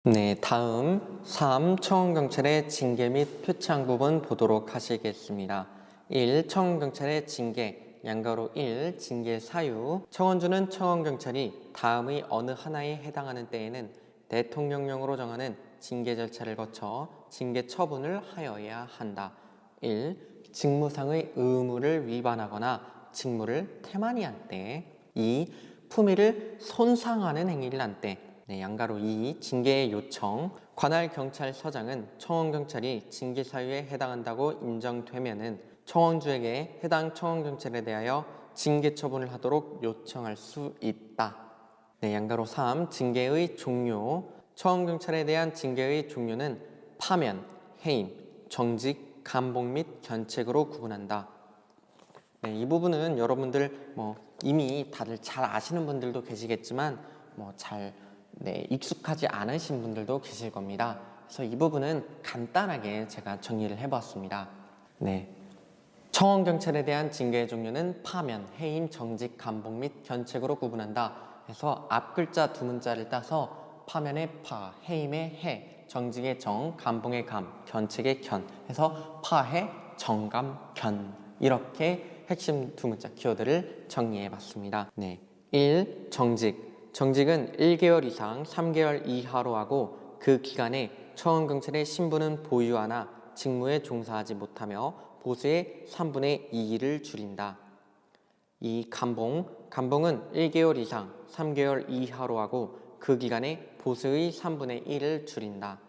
네, 다음 3. 청원경찰의 징계 및 표창 부분 보도록 하시겠습니다. 1. 청원경찰의 징계, 양가로 1. 징계 사유. 청원주는 청원경찰이 다음의 어느 하나에 해당하는 때에는 대통령령으로 정하는 징계 절차를 거쳐 징계 처분을 하여야 한다. 1. 직무상의 의무를 위반하거나 직무를 태만히한 때. 2. 품위를 손상하는 행위를 한 때. 네, 양가로 2. 징계의 요청. 관할 경찰서장은 청원경찰이 징계 사유에 해당한다고 인정되면은 청원주에게 해당 청원경찰에 대하여 징계 처분을 하도록 요청할 수 있다. 네, 양가로 3. 징계의 종류. 청원경찰에 대한 징계의 종류는 파면, 해임, 정직, 감봉 및 견책으로 구분한다. 네, 이 부분은 여러분들 이미 다들 잘 아시는 분들도 계시겠지만 익숙하지 않으신 분들도 계실 겁니다. 그래서 이 부분은 간단하게 제가 정리를 해봤습니다. 네, 청원경찰에 대한 징계의 종류는 파면, 해임, 정직, 감봉 및 견책으로 구분한다. 그래서 앞 글자 두 문자를 따서 파면의 파, 해임의 해, 정직의 정, 감봉의 감, 견책의 견 해서 파해, 정감, 견 이렇게 핵심 두 문자 키워드를 정리해봤습니다. 네, 1. 정직. 정직은 1개월 이상 3개월 이하로 하고 그 기간에 청원경찰의 신분은 보유하나 직무에 종사하지 못하며 보수의 3분의 2를 줄인다. 2. 감봉. 감봉은 1개월 이상 3개월 이하로 하고 그 기간에 보수의 3분의 1을 줄인다.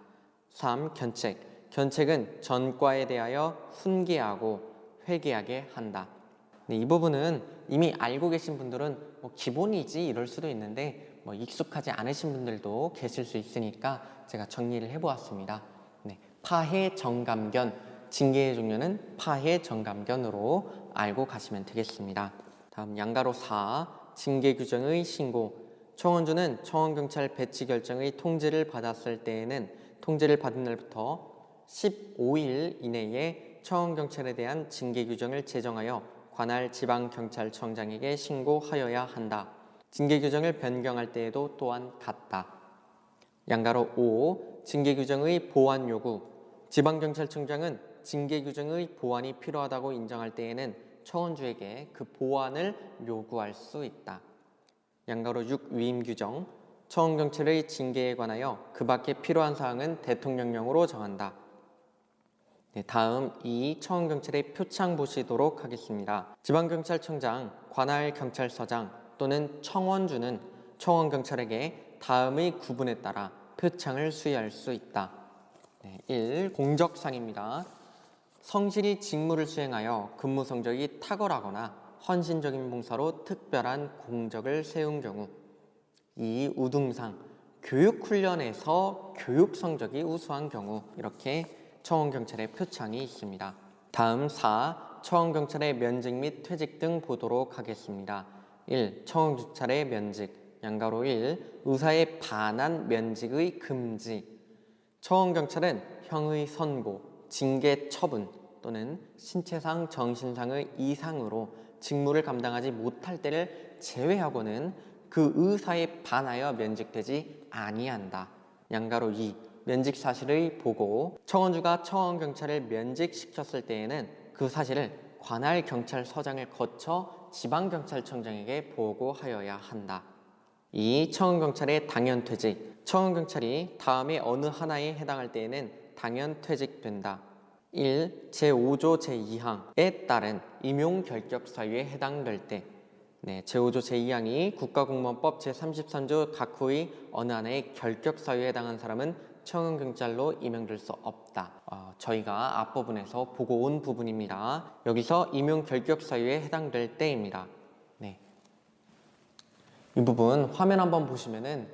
3. 견책. 견책은 전과에 대하여 훈계하고 회개하게 한다. 네, 이 부분은 이미 알고 계신 분들은 기본이지 이럴 수도 있는데 익숙하지 않으신 분들도 계실 수 있으니까 제가 정리를 해보았습니다. 네, 파해, 정감견, 징계의 종류는 파해, 정감견으로 알고 가시면 되겠습니다. 다음 양가로 4. 징계 규정의 신고. 청원주는 청원경찰 배치 결정의 통지를 받았을 때에는 통지를 받은 날부터 15일 이내에 청원경찰에 대한 징계 규정을 제정하여 관할 지방경찰청장에게 신고하여야 한다. 징계 규정을 변경할 때에도 또한 같다. 양가로 5. 징계 규정의 보완 요구. 지방경찰청장은 징계 규정의 보완이 필요하다고 인정할 때에는 청원주에게 그 보완을 요구할 수 있다. 양가로 6. 위임 규정. 청원경찰의 징계에 관하여 그 밖에 필요한 사항은 대통령령으로 정한다. 네, 다음 2. 청원경찰의 표창 보시도록 하겠습니다. 지방경찰청장, 관할경찰서장 또는 청원주는 청원경찰에게 다음의 구분에 따라 표창을 수여할 수 있다. 네, 1. 공적상입니다. 성실히 직무를 수행하여 근무 성적이 탁월하거나 헌신적인 봉사로 특별한 공적을 세운 경우. 2. 우등상. 교육훈련에서 교육 성적이 우수한 경우. 이렇게 청원경찰의 표창이 있습니다. 다음 4. 청원경찰의 면직 및 퇴직 등 보도록 하겠습니다. 1. 청원경찰의 면직. 양가로 1. 의사에 반한 면직의 금지. 청원경찰은 형의 선고, 징계 처분 또는 신체상, 정신상의 이상으로 직무를 감당하지 못할 때를 제외하고는 그 의사에 반하여 면직되지 아니한다. 양가로 2. 면직 사실의 보고. 청원주가 청원경찰을 면직시켰을 때에는 그 사실을 관할경찰서장을 거쳐 지방경찰청장에게 보고하여야 한다. 2. 청원경찰의 당연퇴직. 청원경찰이 다음에 어느 하나에 해당할 때에는 당연퇴직된다. 1. 제5조 제2항에 따른 임용결격 사유에 해당될 때. 네, 제5조 제2항이 국가공무원법 제33조 각호의 어느 하나의 결격 사유에 해당한 사람은 청원경찰로 임용될 수 없다. 저희가 앞부분에서 보고 온 부분입니다. 여기서 임용결격 사유에 해당될 때입니다. 네, 이 부분 화면 한번 보시면은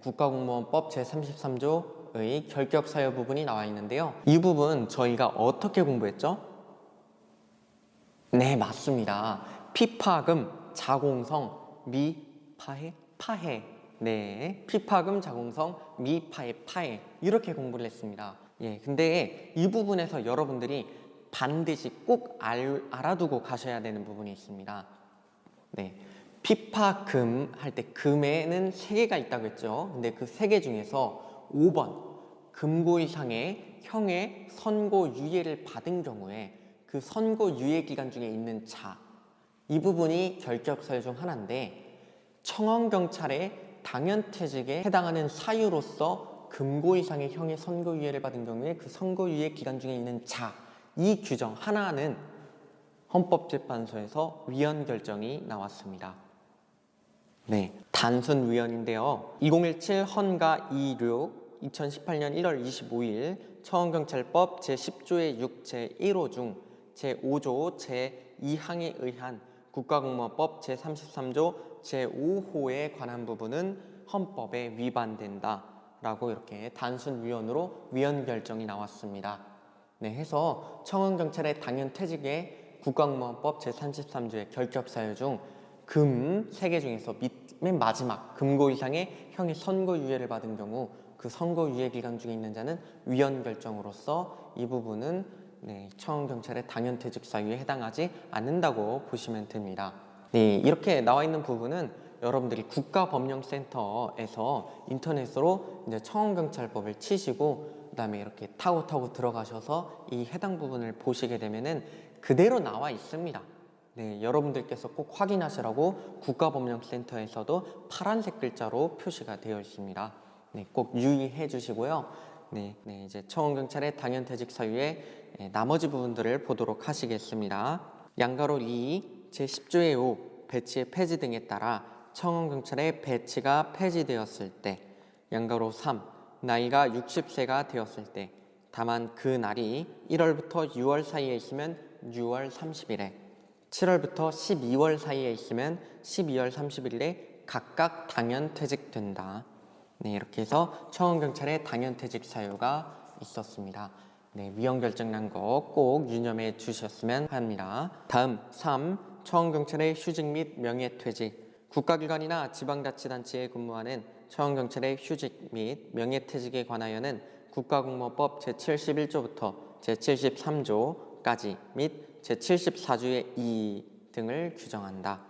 국가공무원법 제33조의 결격 사유 부분이 나와 있는데요. 이 부분 저희가 어떻게 공부했죠? 네, 맞습니다. 피파금, 자공성, 미파해, 파해. 네, 피파금, 자공성, 미파해, 파해. 이렇게 공부를 했습니다. 예, 근데 이 부분에서 여러분들이 반드시 꼭 알아두고 가셔야 되는 부분이 있습니다. 네, 피파금 할 때 금에는 3개가 있다고 했죠. 근데 그 3개 중에서 5번 금고 이상의 형의 선고유예를 받은 경우에 그 선고유예 기간 중에 있는 자, 이 부분이 결격 사유 중 하나인데 청원경찰의 당연퇴직에 해당하는 사유로서 금고 이상의 형의 선고유예를 받은 경우에 그 선고유예 기간 중에 있는 자, 이 규정 하나는 헌법재판소에서 위헌 결정이 나왔습니다. 네, 단순 위헌인데요. 2017 헌가 26 2018년 1월 25일 청원경찰법 제10조의 6 제1호 중 제5조 제2항에 의한 국가공무원법 제33조 제5호에 관한 부분은 헌법에 위반된다 라고 이렇게 단순 위헌으로 위헌 결정이 나왔습니다. 네, 해서 청원경찰의 당연퇴직에 국가공무원법 제33조의 결격사유 중 금 3개 중에서 맨 마지막 금고 이상의 형의 선고유예를 받은 경우 그 선고유예 기간 중에 있는 자는 위헌 결정으로서 이 부분은 청원경찰의 당연퇴직 사유에 해당하지 않는다고 보시면 됩니다. 네, 이렇게 나와 있는 부분은 여러분들이 국가법령센터에서 인터넷으로 이제 청원경찰법을 치시고 그다음에 이렇게 타고 들어가셔서 이 해당 부분을 보시게 되면은 그대로 나와 있습니다. 네, 여러분들께서 꼭 확인하시라고 국가법령센터에서도 파란색 글자로 표시가 되어 있습니다. 네, 꼭 유의해 주시고요. 네, 이제 청원경찰의 당연퇴직 사유의 나머지 부분들을 보도록 하시겠습니다. 양가로 2 제10조의 5 배치의 폐지 등에 따라 청원경찰의 배치가 폐지되었을 때, 양가로 3 나이가 60세가 되었을 때, 다만 그 날이 1월부터 6월 사이에 있으면 6월 30일에, 7월부터 12월 사이에 있으면 12월 30일에 각각 당연퇴직된다. 네, 이렇게 해서 청원경찰의 당연퇴직 사유가 있었습니다. 네, 위헌 결정 난 거 꼭 유념해 주셨으면 합니다. 다음 3. 청원경찰의 휴직 및 명예퇴직. 국가기관이나 지방자치단체에 근무하는 청원경찰의 휴직 및 명예퇴직에 관하여는 국가공무원법 제71조부터 제73조까지 및 제74조의 2 등을 규정한다.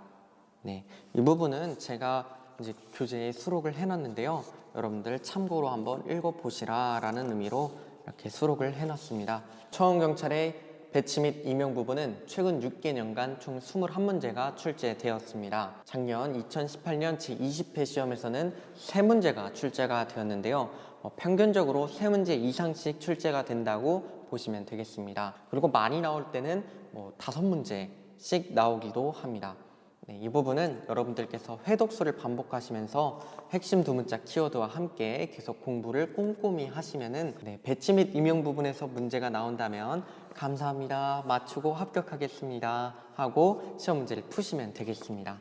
네, 이 부분은 제가 이제 교재에 수록을 해놨는데요. 여러분들 참고로 한번 읽어보시라 라는 의미로 이렇게 수록을 해놨습니다. 청원경찰의 배치 및 임용 부분은 최근 6개년간 총 21문제가 출제되었습니다. 작년 2018년 제20회 시험에서는 3문제가 출제가 되었는데요. 평균적으로 3문제 이상씩 출제가 된다고 보시면 되겠습니다. 그리고 많이 나올 때는 5문제씩 나오기도 합니다. 네, 이 부분은 여러분들께서 회독수를 반복하시면서 핵심 두 문자 키워드와 함께 계속 공부를 꼼꼼히 하시면은 배치 및 임용 부분에서 문제가 나온다면 감사합니다, 맞추고 합격하겠습니다 하고 시험 문제를 푸시면 되겠습니다.